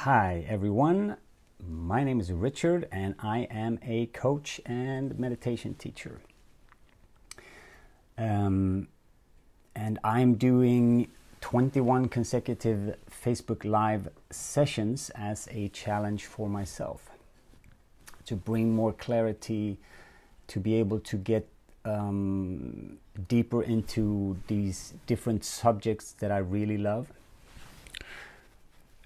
Hi everyone, my name is Richard and I am a coach and meditation teacher. And I'm doing 21 consecutive Facebook Live sessions as a challenge for myself to bring more clarity, to be able to get deeper into these different subjects that I really love.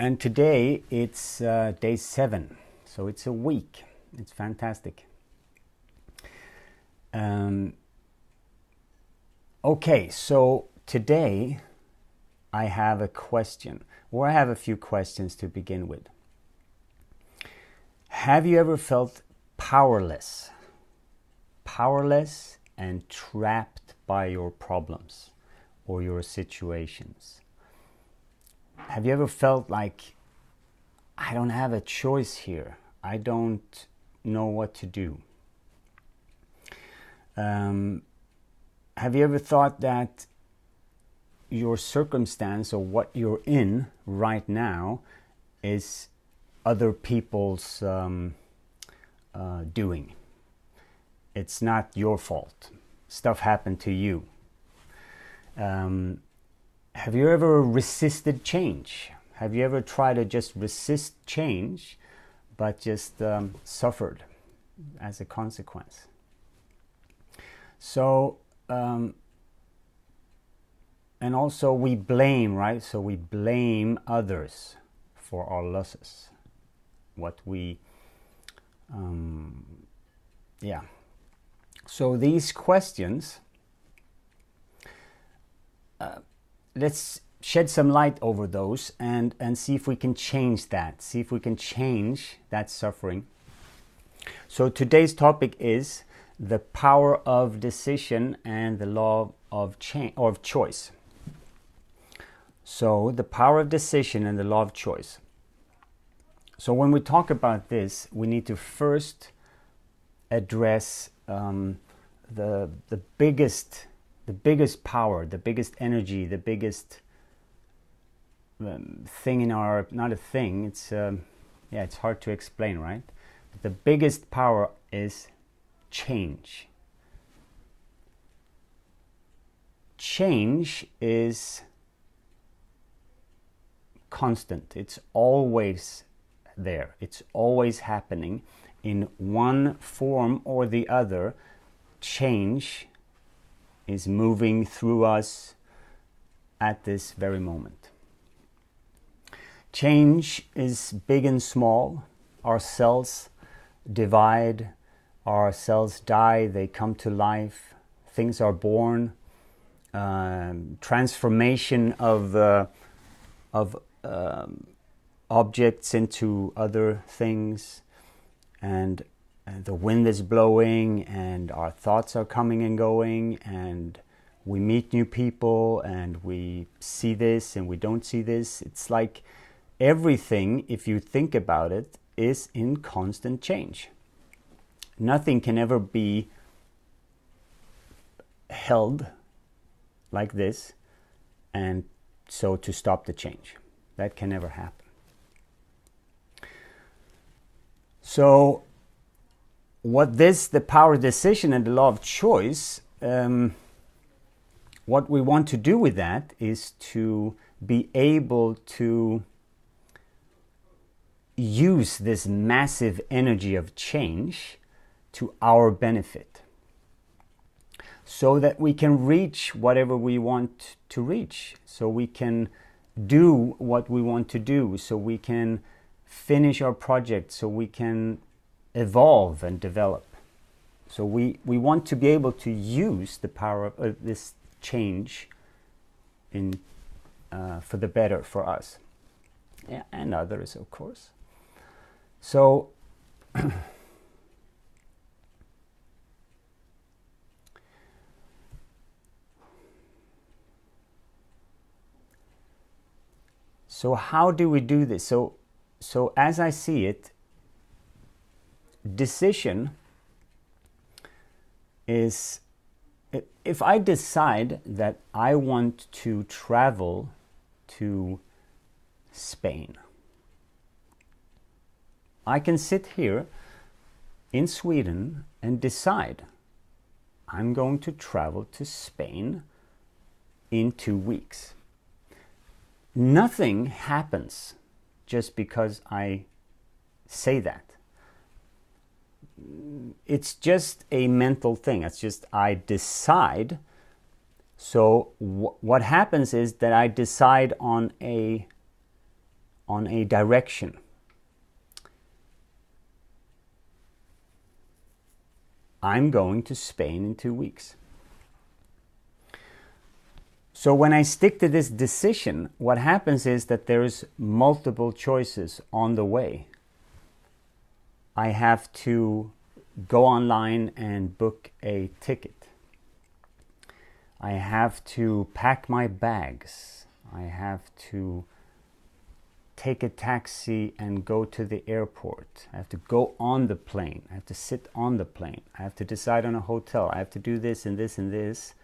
And today it's day 7, so it's a week. It's fantastic. Okay, so today I have a question, or I have a few questions to begin with. Have you ever felt powerless? Powerless and trapped by your problems or your situations? Have you ever felt like, I don't have a choice here. I don't know what to do? Have you ever thought that your circumstance or what you're in right now is other people's doing? It's not your fault. Stuff happened to you. Have you ever resisted change? Have you ever tried to just resist change, but just suffered as a consequence? So, and also we blame, right? So we blame others for our losses. What we, yeah. So these questions, let's shed some light over those and see if we can change that. See if we can change that suffering. So today's topic is the power of decision and the law of change or of choice. So the power of decision and the law of choice. So when we talk about this, we need to first address the biggest power, the biggest energy, the biggest thing in our, not a thing, it's it's hard to explain, right? But the biggest power is change. Change is constant. It's always there. It's always happening in one form or the other. Change is moving through us at this very moment. Change is big and small. Our cells divide, our cells die, they come to life, things are born, transformation of objects into other things, and the wind is blowing and our thoughts are coming and going, and we meet new people and we see this and we don't see this. It's like everything, if you think about it, is in constant change. Nothing can ever be held like this and so to stop the change. That can never happen. So what the power of decision and the law of choice, what we want to do with that is to be able to use this massive energy of change to our benefit, so that we can reach whatever we want to reach, so we can do what we want to do, so we can finish our project, so we can evolve and develop. So we want to be able to use the power of this change in for the better for us, yeah, and others, of course. So so how do we do this? So as I see it, decision is, if I decide that I want to travel to Spain, I can sit here in Sweden and decide I'm going to travel to Spain in 2 weeks. Nothing happens just because I say that. It's just a mental thing. It's just I decide. So what happens is that I decide on a direction. I'm going to Spain in 2 weeks. So when I stick to this decision, what happens is that there's multiple choices on the way. I have to go online and book a ticket. I have to pack my bags. I have to take a taxi and go to the airport. I have to go on the plane. I have to sit on the plane. I have to decide on a hotel. I have to do this and this and this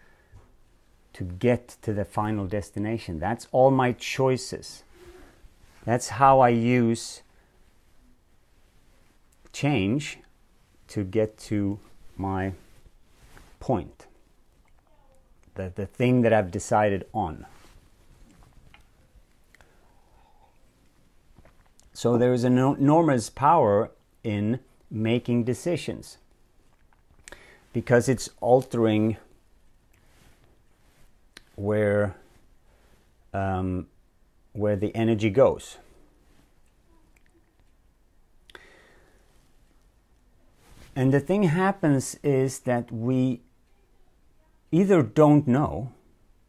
to get to the final destination. That's all my choices. That's how I use change to get to my point. The thing that I've decided on. So there is an enormous power in making decisions, because it's altering where the energy goes. And the thing happens is that we either don't know,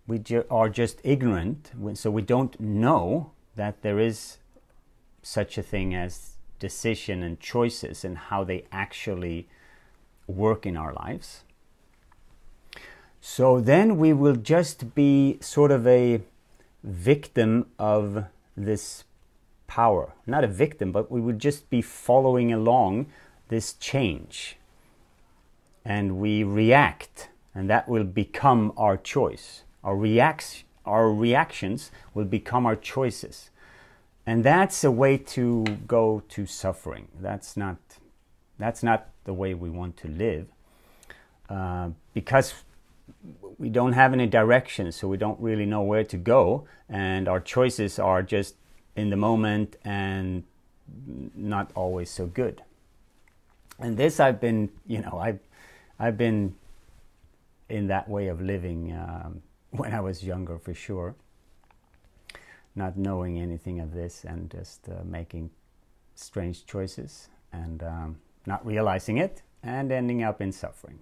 we are just ignorant, so we don't know that there is such a thing as decision and choices and how they actually work in our lives. So then we will just be sort of a victim of this power. Not a victim, but we would just be following along this change. And we react, and that will become our choice. Our reactions will become our choices. And that's a way to go to suffering. That's not the way we want to live. Because we don't have any direction, so we don't really know where to go, and our choices are just in the moment and not always so good. And this I've been in that way of living when I was younger, for sure, not knowing anything of this and just making strange choices and not realizing it and ending up in suffering.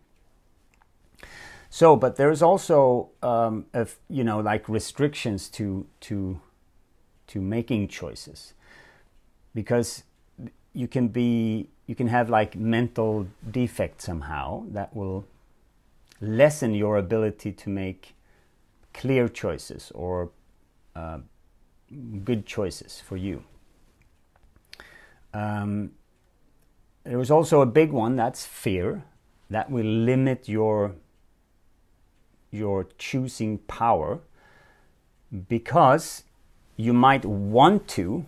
So, but there's also, like restrictions to making choices, because you can have like mental defect somehow that will lessen your ability to make clear choices or good choices for you. There was also a big one, that's fear, that will limit your choosing power, because you might want to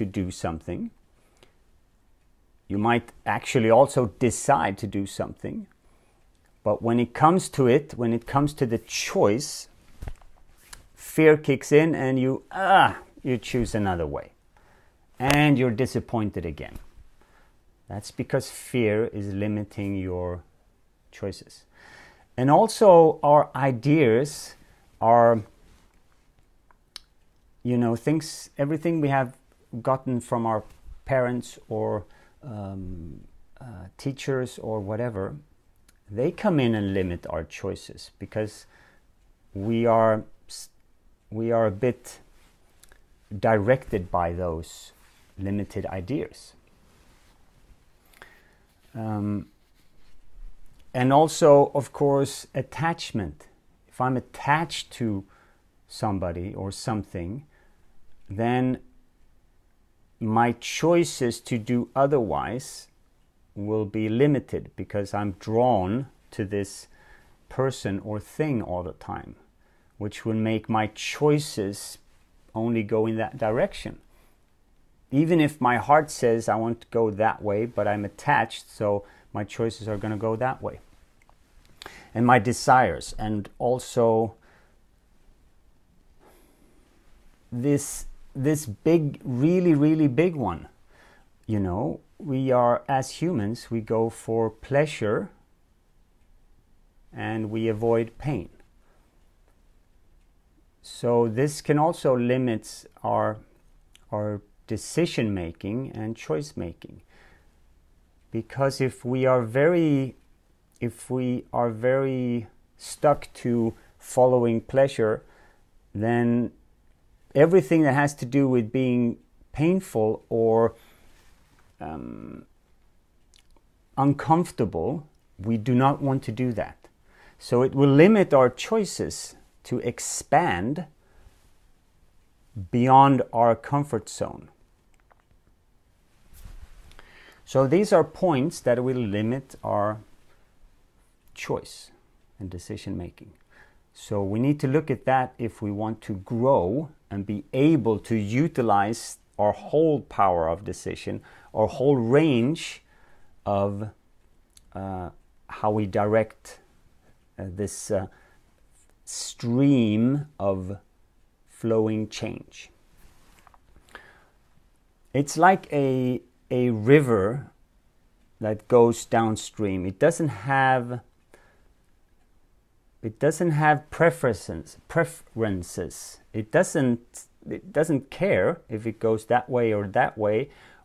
do something. You might actually also decide to do something, but when it comes to the choice, fear kicks in and you choose another way, and you're disappointed again. That's because fear is limiting your choices. And also our ideas are, everything we have gotten from our parents or teachers or whatever, they come in and limit our choices, because we are a bit directed by those limited ideas. And also, of course, attachment. If I'm attached to somebody or something, then my choices to do otherwise will be limited, because I'm drawn to this person or thing all the time, which will make my choices only go in that direction. even if my heart says I want to go that way, but I'm attached, so my choices are going to go that way. And my desires, and also this big, really big one. You know, we are, as humans, we go for pleasure and we avoid pain. So this can also limit our decision making and choice making, because if we are very stuck to following pleasure, then everything that has to do with being painful or uncomfortable, we do not want to do that. So it will limit our choices to expand beyond our comfort zone. So these are points that will limit our choice and decision making. So we need to look at that if we want to grow and be able to utilize our whole power of decision, our whole range of how we direct this stream of flowing change. It's like a river that goes downstream. It doesn't have preferences. It doesn't care if it goes that way,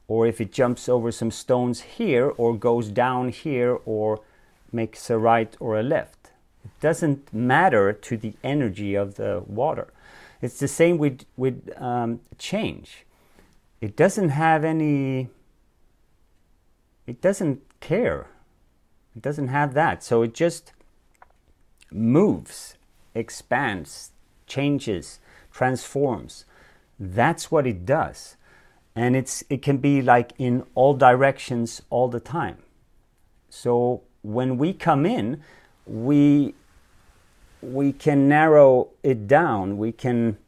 or if it jumps over some stones here, or goes down here, or makes a right or a left. It doesn't matter to the energy of the water. It's the same with change. It doesn't have any. It doesn't care. It doesn't have that. So it just moves, expands, changes, transforms. That's what it does. And it can be like in all directions all the time. So when we come in, we can narrow it down. We can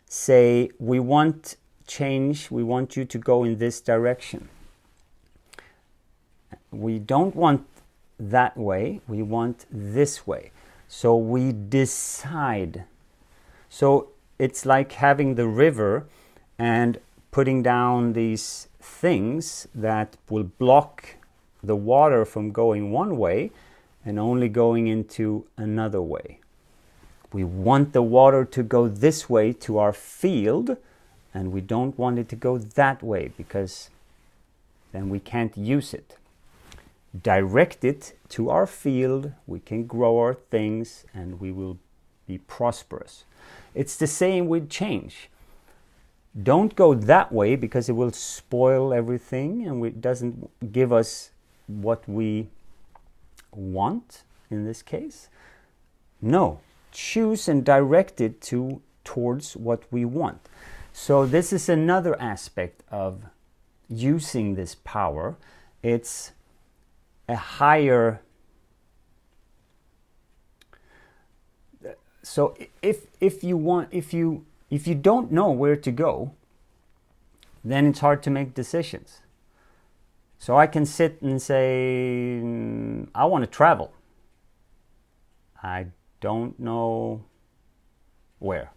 say, we want change, we want you to go in this direction. We don't want that way, we want this way. So we decide. So it's like having the river and putting down these things that will block the water from going one way and only going into another way. We want the water to go this way to our field, and we don't want it to go that way, because then we can't use it. Direct it to our field, we can grow our things, and we will be prosperous. It's the same with change. Don't go that way, because it will spoil everything and it doesn't give us what we want in this case. No, choose and direct it towards what we want. So this is another aspect of using this power. It's a higher. So if you don't know where to go, then it's hard to make decisions. So I can sit and say, I want to travel. I don't know where.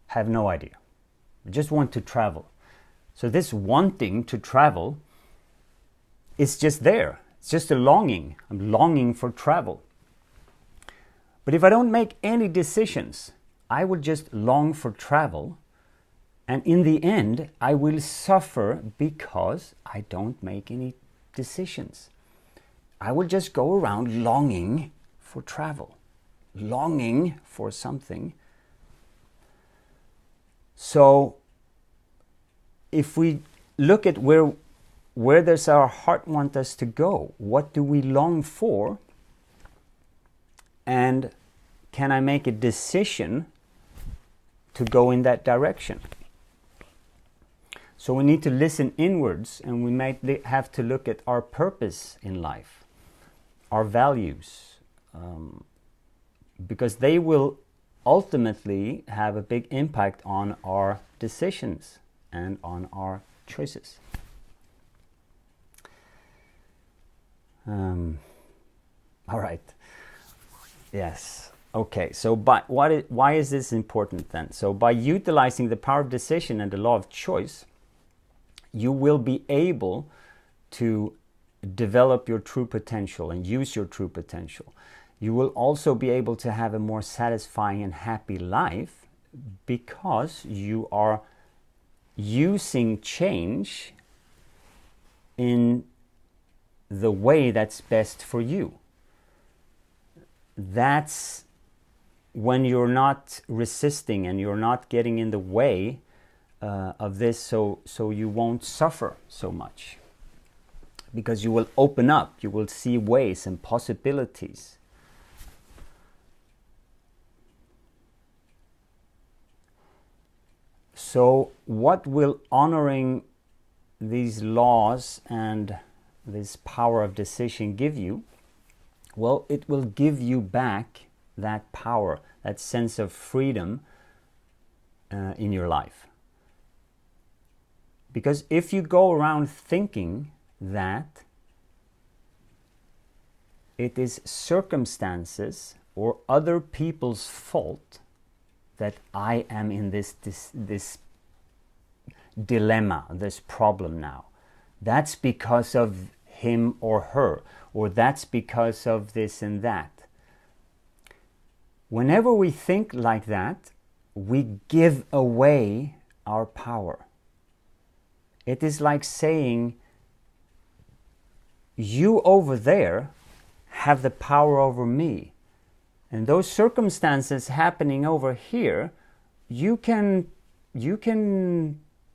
Have no idea. I just want to travel. So this wanting to travel is just there. It's just a longing. I'm longing for travel. But if I don't make any decisions, I will just long for travel. And in the end, I will suffer because I don't make any decisions. I will just go around longing for travel, longing for something. So if we look at where does our heart want us to go, what do we long for, and can I make a decision to go in that direction? So we need to listen inwards, and we might have to look at our purpose in life, our values, because they will ultimately have a big impact on our decisions and on our choices. All right. Yes. Okay. So, why is this important then? So, by utilizing the power of decision and the law of choice, you will be able to develop your true potential and use your true potential. You will also be able to have a more satisfying and happy life because you are using change in the way that's best for you. That's when you're not resisting and you're not getting in the way of this, so you won't suffer so much. Because you will open up, you will see ways and possibilities. So what will honoring these laws and this power of decision give you? Well, it will give you back that power, that sense of freedom in your life. Because if you go around thinking that it is circumstances or other people's fault that I am in this dilemma, this problem now. That's because of him or her, or that's because of this and that. Whenever we think like that, we give away our power. It is like saying, you over there have the power over me. And those circumstances happening over here, you can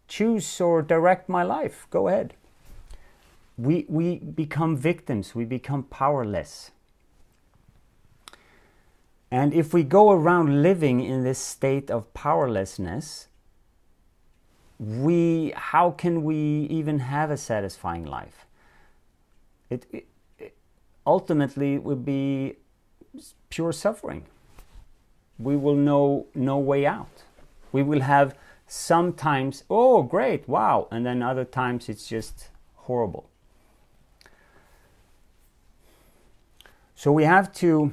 choose or direct my life. Go ahead. We become victims. We become powerless. And if we go around living in this state of powerlessness, how can we even have a satisfying life? It ultimately would be pure suffering. We will know no way out. We will have sometimes, oh great, wow, and then other times it's just horrible. So we have to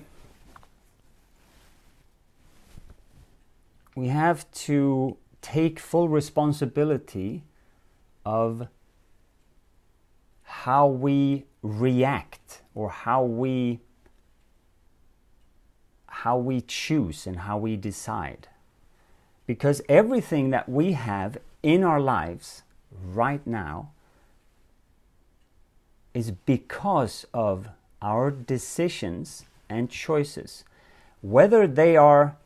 take full responsibility of how we react or how we choose and how we decide. Because everything that we have in our lives right now is because of our decisions and choices. Whether they are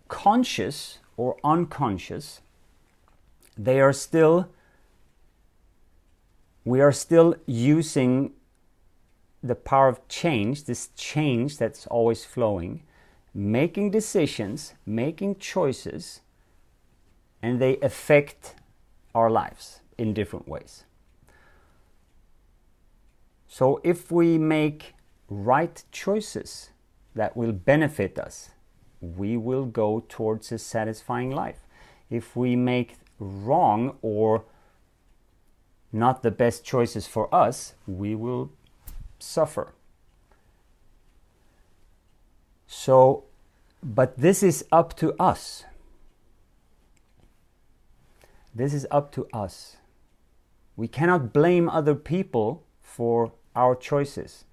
conscious or unconscious, we are still using the power of change, this change that's always flowing, making decisions, making choices, and they affect our lives in different ways. So if we make right choices that will benefit us, we will go towards a satisfying life. If we make wrong or not the best choices for us, we will suffer. So, but this is up to us. This is up to us. We cannot blame other people for our choices.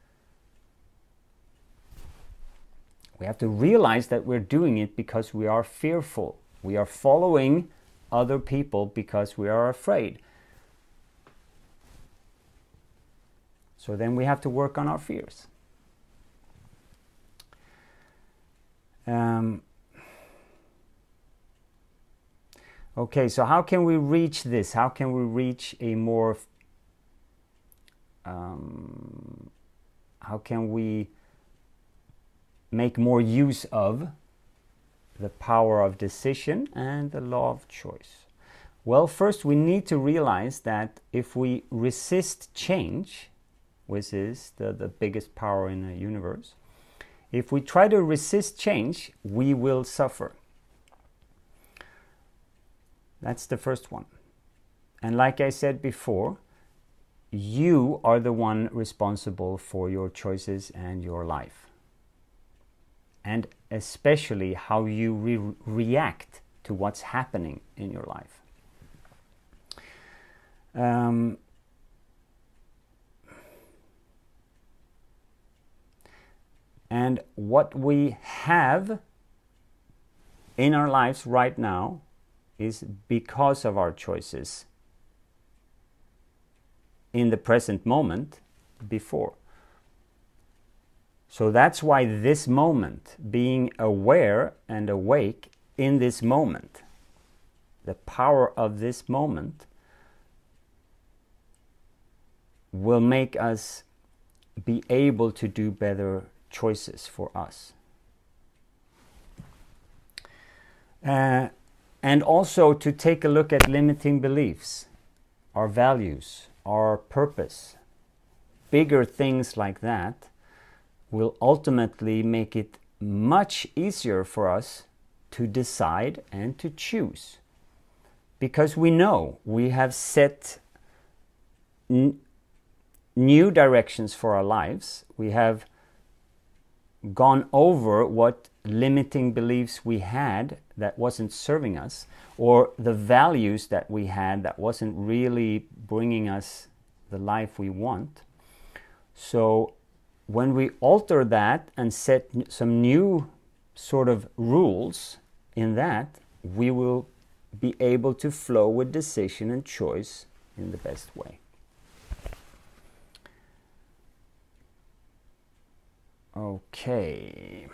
We have to realize that we're doing it because we are fearful. We are following other people because we are afraid. So then we have to work on our fears. Okay, so how can we reach this? How can we reach a more... how can we make more use of the power of decision and the law of choice? Well, first we need to realize that if we resist change, which is the biggest power in the universe, if we try to resist change, we will suffer. That's the first one. And like I said before, you are the one responsible for your choices and your life. And especially how you react to what's happening in your life. And what we have in our lives right now is because of our choices in the present moment before. So that's why this moment, being aware and awake in this moment, the power of this moment will make us be able to do better choices for us. And also to take a look at limiting beliefs, our values, our purpose. Bigger things like that will ultimately make it much easier for us to decide and to choose. Because we know we have set new directions for our lives. We have gone over what limiting beliefs we had that wasn't serving us, or the values that we had that wasn't really bringing us the life we want. So when we alter that and set some new sort of rules in that, we will be able to flow with decision and choice in the best way. Okay.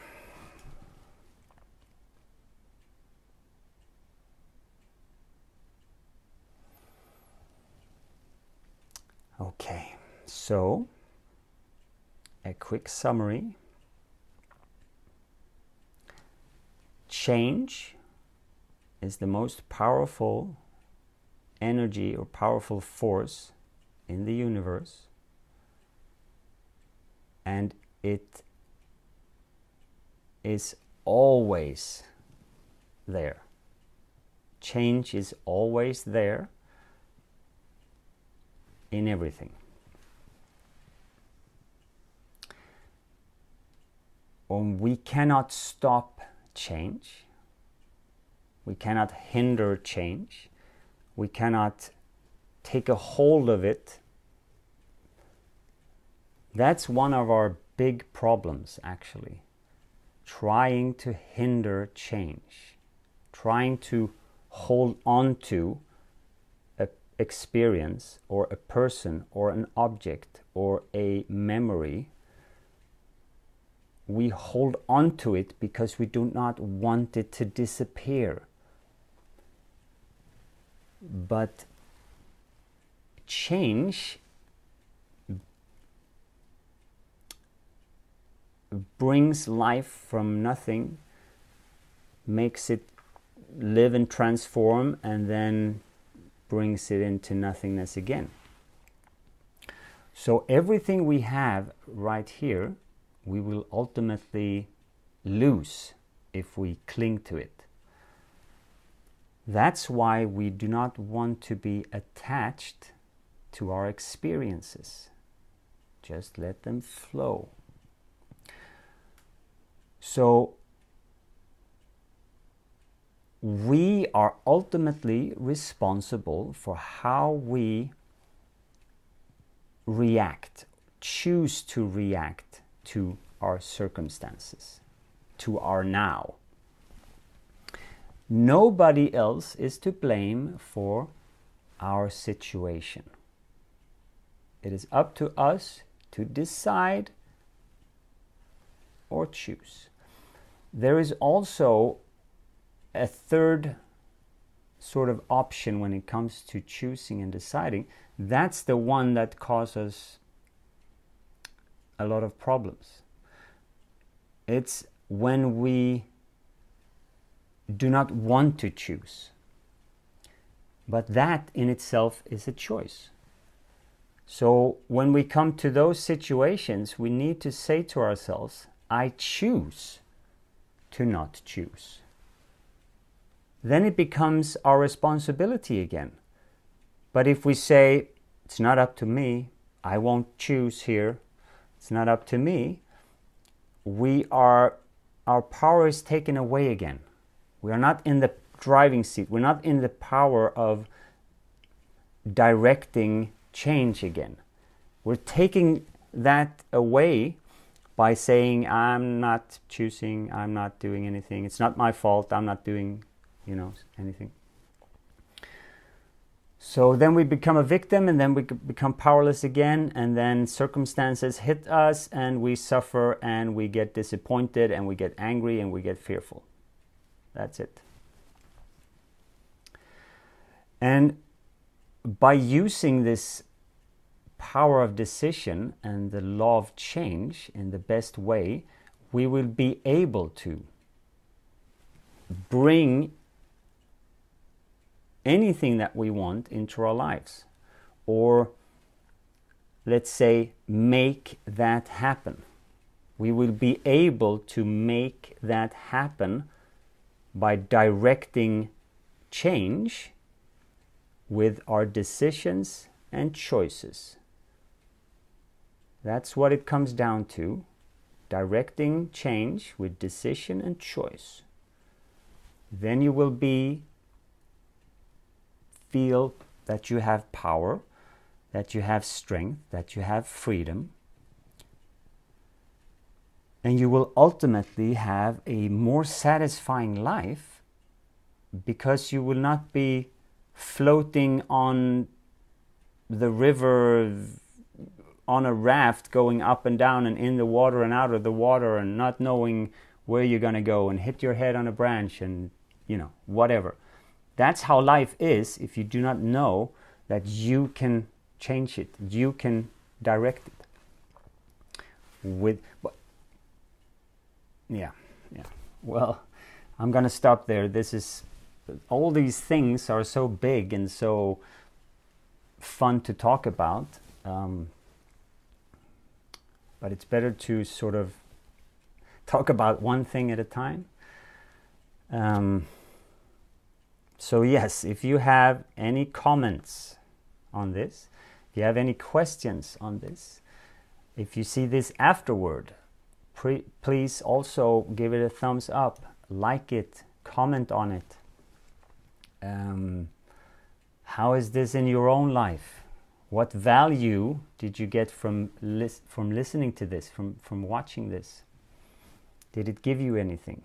Okay, so a quick summary. Change is the most powerful energy or powerful force in the universe, and it is always there. Change is always there in everything. We cannot stop change. We cannot hinder change. We cannot take a hold of it. That's one of our big problems, actually. Trying to hinder change. Trying to hold on to an experience or a person or an object or a memory. We hold on to it because we do not want it to disappear. But change brings life from nothing, makes it live and transform, and then brings it into nothingness again. So everything we have right here, we will ultimately lose if we cling to it. That's why we do not want to be attached to our experiences. Just let them flow. So we are ultimately responsible for how we react, choose to react to our circumstances, to our now. Nobody else is to blame for our situation. It is up to us to decide or choose. There is also a third sort of option when it comes to choosing and deciding. That's the one that causes a lot of problems. It's when we do not want to choose. But that in itself is a choice. So when we come to those situations, we need to say to ourselves, I choose to not choose. then it becomes our responsibility again. But if we say, it's not up to me, I won't choose here, it's not up to me, our power is taken away again. We are not in the driving seat. We're not in the power of directing change again. We're taking that away by saying, I'm not choosing, I'm not doing anything, it's not my fault, I'm not doing, anything. So then we become a victim, and then we become powerless again, and then circumstances hit us, and we suffer, and we get disappointed, and we get angry, and we get fearful. That's it. And by using this power of decision and the law of change in the best way, we will be able to bring anything that we want into our lives, or let's say make that happen. We will be able to make that happen by directing change with our decisions and choices. That's what it comes down to, directing change with decision and choice. Then you will feel that you have power, that you have strength, that you have freedom. And you will ultimately have a more satisfying life, because you will not be floating on the river on a raft, going up and down and in the water and out of the water, and not knowing where you're going to go, and hit your head on a branch and whatever. That's how life is if you do not know that you can change it, you can direct it. Well, I'm gonna stop there. All these things are so big and so fun to talk about, but it's better to sort of talk about one thing at a time. So yes, if you have any comments on this, if you have any questions on this, if you see this afterward, please also give it a thumbs up, like it, comment on it. How is this in your own life? What value did you get from listening to this, from watching this? Did it give you anything?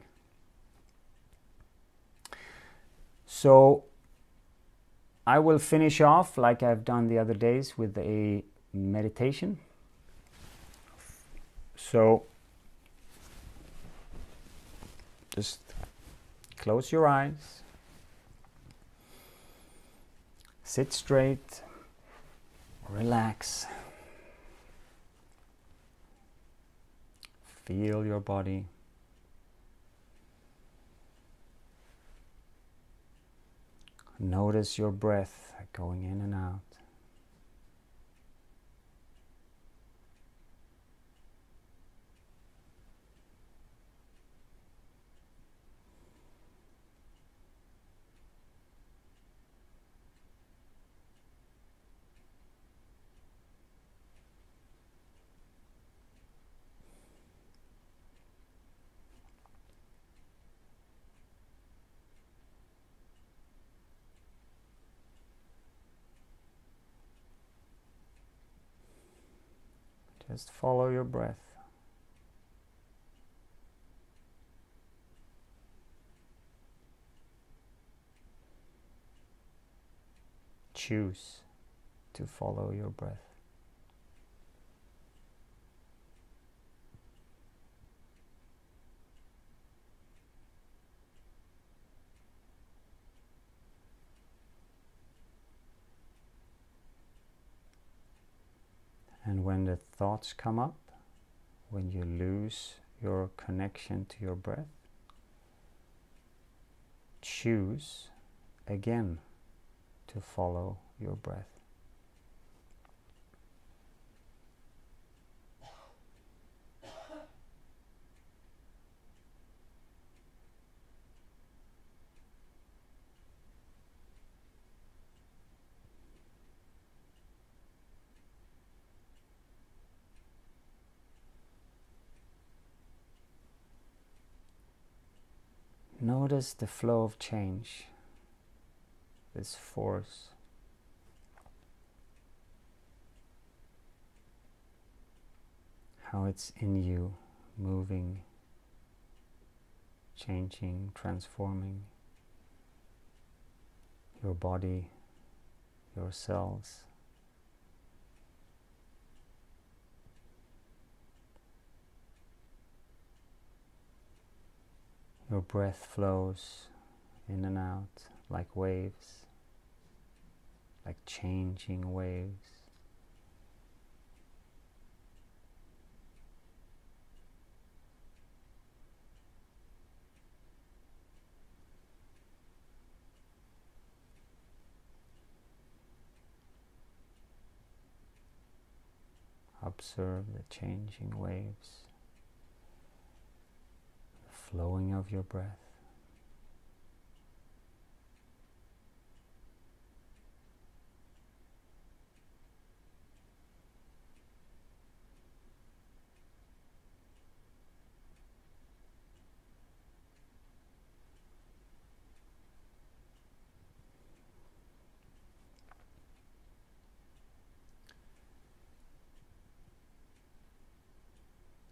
So I will finish off like I've done the other days with a meditation. So just close your eyes, sit straight, relax, feel your body. Notice your breath going in and out. Just follow your breath. Choose to follow your breath. And when the thoughts come up, when you lose your connection to your breath, choose again to follow your breath. Notice the flow of change, this force. How it's in you, moving, changing, transforming your body, your cells. Your breath flows in and out like waves, like changing waves. Observe the changing waves, the flowing of your breath.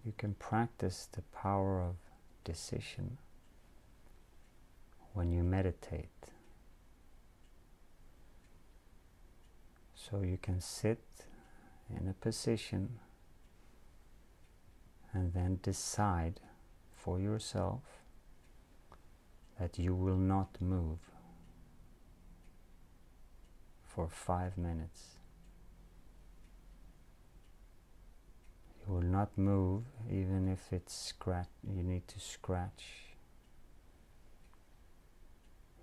You can practice the power of decision when you meditate. So you can sit in a position and then decide for yourself that you will not move for 5 minutes. You will not move even if it's you need to scratch.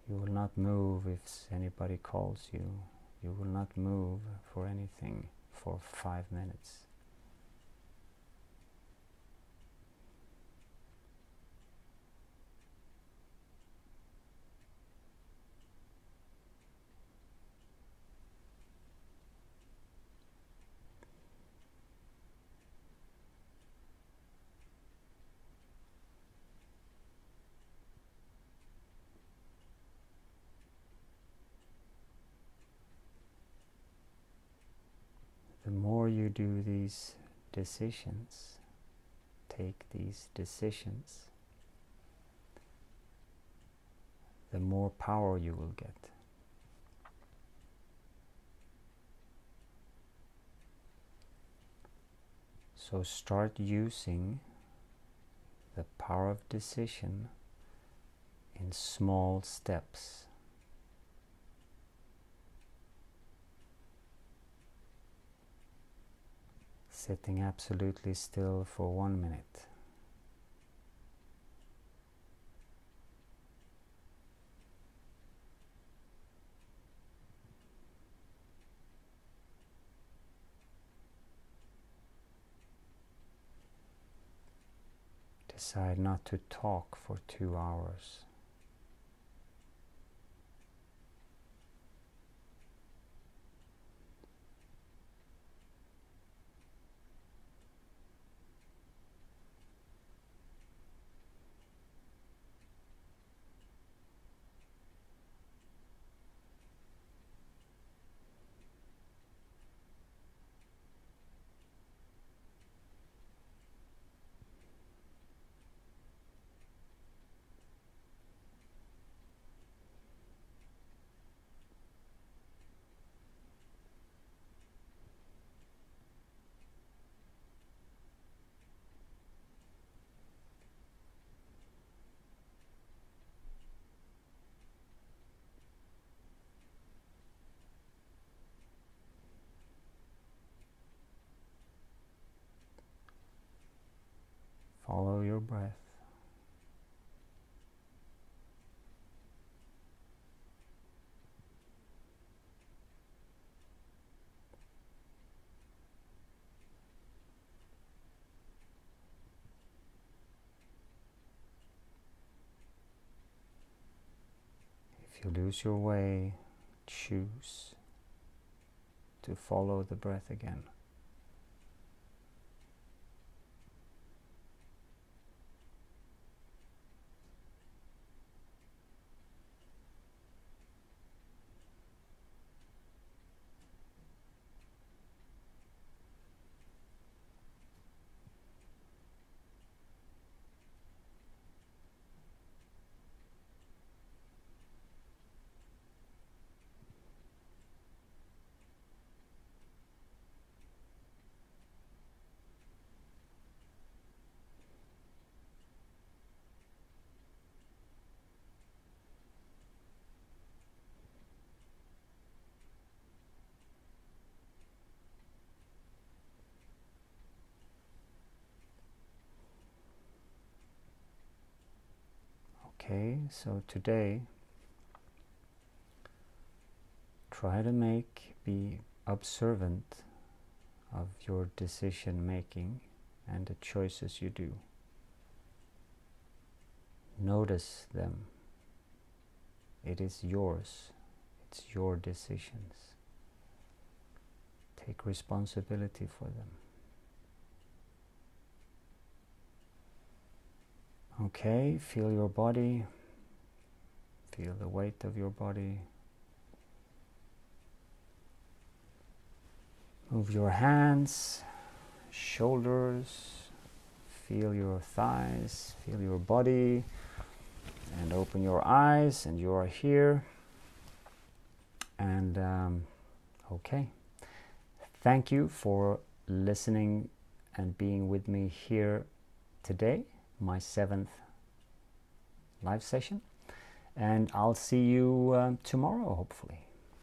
You will not move if anybody calls you. You will not move for anything for 5 minutes. The more you do these decisions, take these decisions, the more power you will get. So start using the power of decision in small steps. Sitting absolutely still for 1 minute. Decide not to talk for 2 hours. Follow your breath. If you lose your way, choose to follow the breath again. Okay, so today try to be observant of your decision making and the choices you do. Notice them. It is yours. It's your decisions. Take responsibility for them. Okay, feel your body. Feel the weight of your body. Move your hands, shoulders, feel your thighs, feel your body, and open your eyes, and you are here. And okay, thank you for listening and being with me here today, my 7th live session. And I'll see you tomorrow, hopefully.